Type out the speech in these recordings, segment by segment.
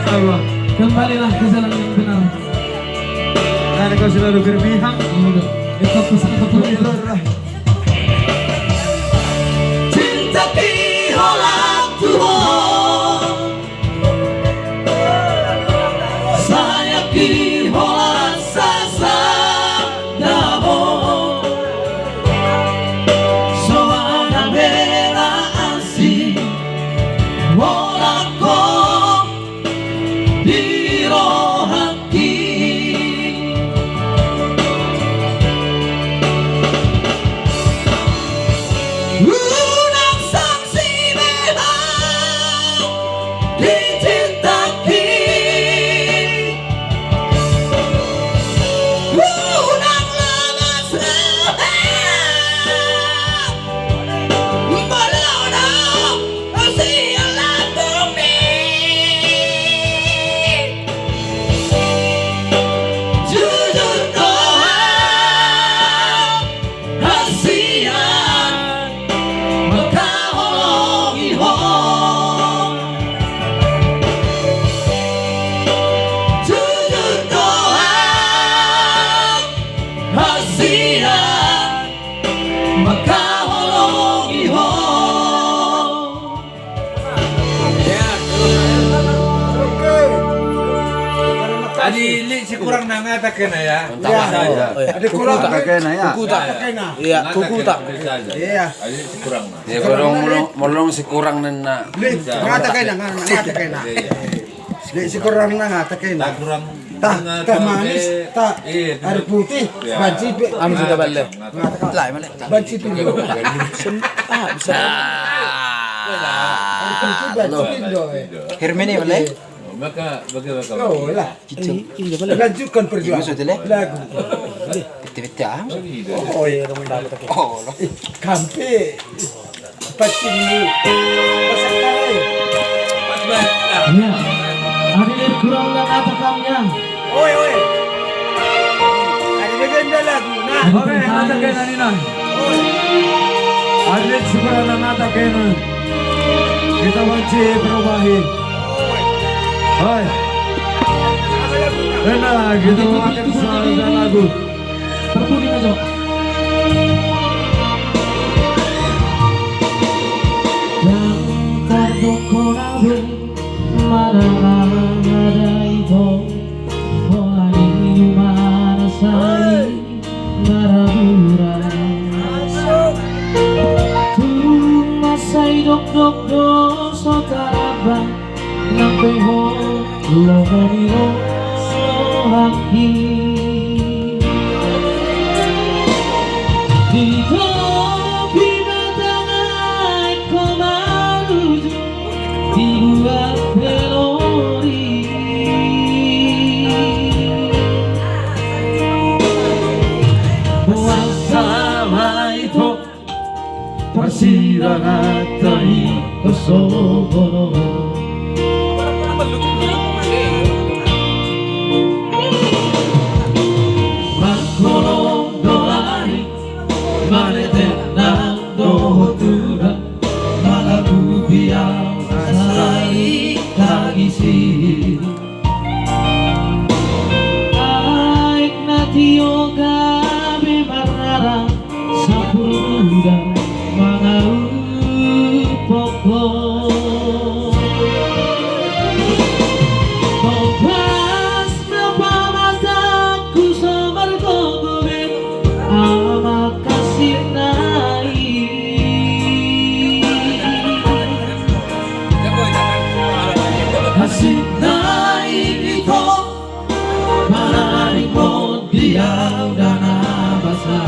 Allah. Kembalilah ke jalan yang benar. Dan kau selalu berpihak. Itu pesan kepada cinta pihola Tuhan, saya pihola sasa damo, soana bela asih, molako dirohati. Unang saksi behang dicintaki, unang lemas melona sialan bumi, jujur doa hasian makaholongi hong, jujur doa hasian makaholongi hong. Adi li si kurang nangatakan ya. Ada kurang tak kena ya. Kuku tak. Iya, kuku tak. Iya. Adi si kurang. Ya molong si kurang nena. Ngata kena, ngata kena. Si kurang ngata kena. Kurang. Tak manis, tak air putih, banci. Am sudah balik. Lai balik. Banci pindu. Ah, bisa. Air putih banci pindu. Hermene balik. Maka Oh lah. Iya balik. Lanjutkan perjuangan. Maksudnya Lagu. Bete-bete ah. Oh iya, kamu dapat tak. Oh, Kampe. Pacingmu. Pasakare. Ya, hadir kurang dan atakannya. Oi. Ada legenda lagu. Nah, Oke, nangatakan Anina. Adi si kurang nangatakan. Kita wajib berubahi. Hai. Enak, kita makan selalu dan lagu. Berbunyi aja. Dan terdokorabe marah itu orang mana saya marah masai dok sotaraba nampai ho lomoni ho haki dito binatangai komaruju dibuat melodi puasa itu persidangan dari Kosovo. Makolong dolari manetenang dohotura malaku biang asai tagisi aik natio gabe marara sapuruda mangau poko Topas mapamataku samargogobe ama kasih nai kasih nai itu manarimo dia udah nabasa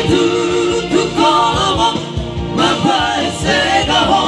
ditutup kolom mampai segaho.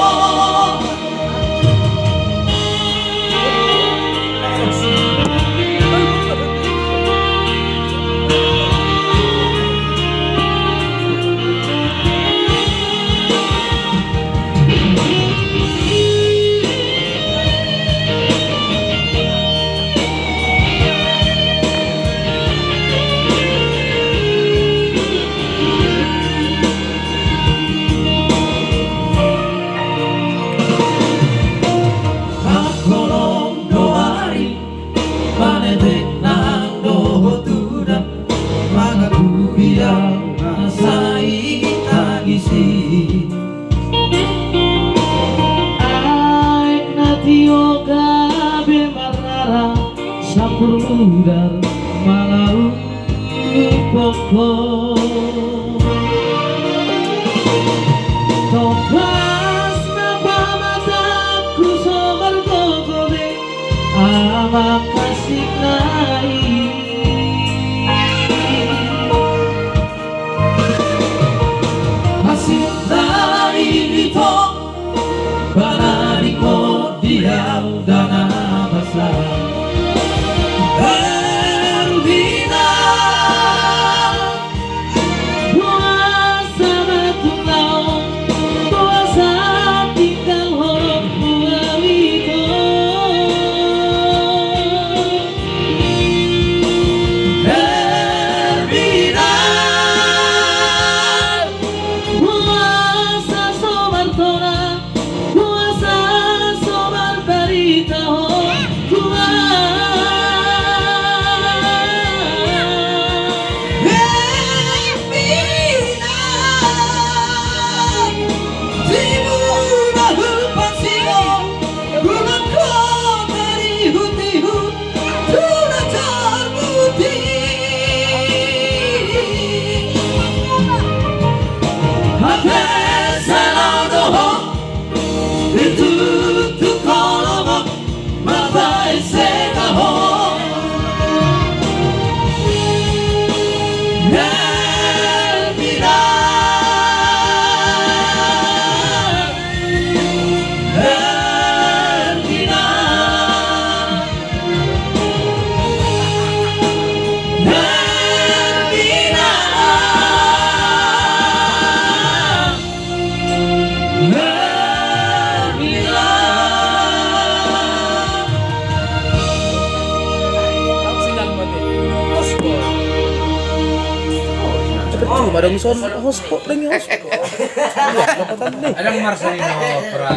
Udar malau pokok Topas napa mataku sobar gogode ama kasih nai Masih dari itu Banariko dia dana basah Madang son hotspot lagi hotspot. Dapat nih. Ada Marcelino pra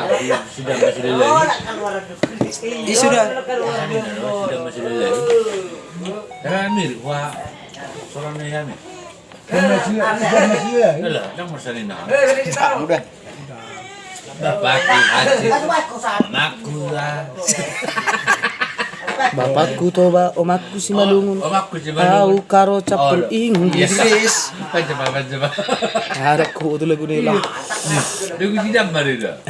sidang masih lagi. Sudah. Sidang masih lagi. Ramil wah soalnya ya nih. Lah, yang Marcelino. Udah. Bapakku haji. Anakku lah. Bapakku toba omakku si malungun Omakku si tahu karo capul Inggris Coba. ada ku tu lagu ni lah Lagu sidang mari dah.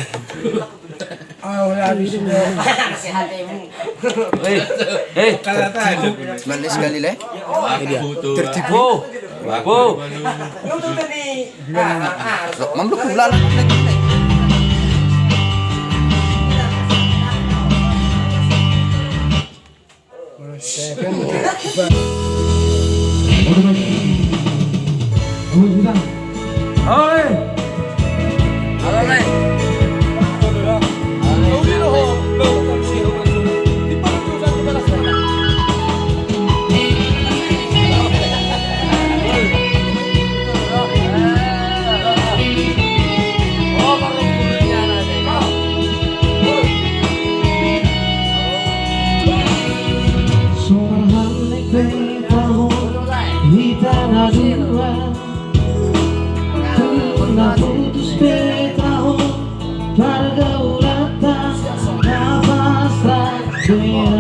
Manis sekali leh. Aku tu. Tertipu. Aku. Mamluk bulan. Yeah.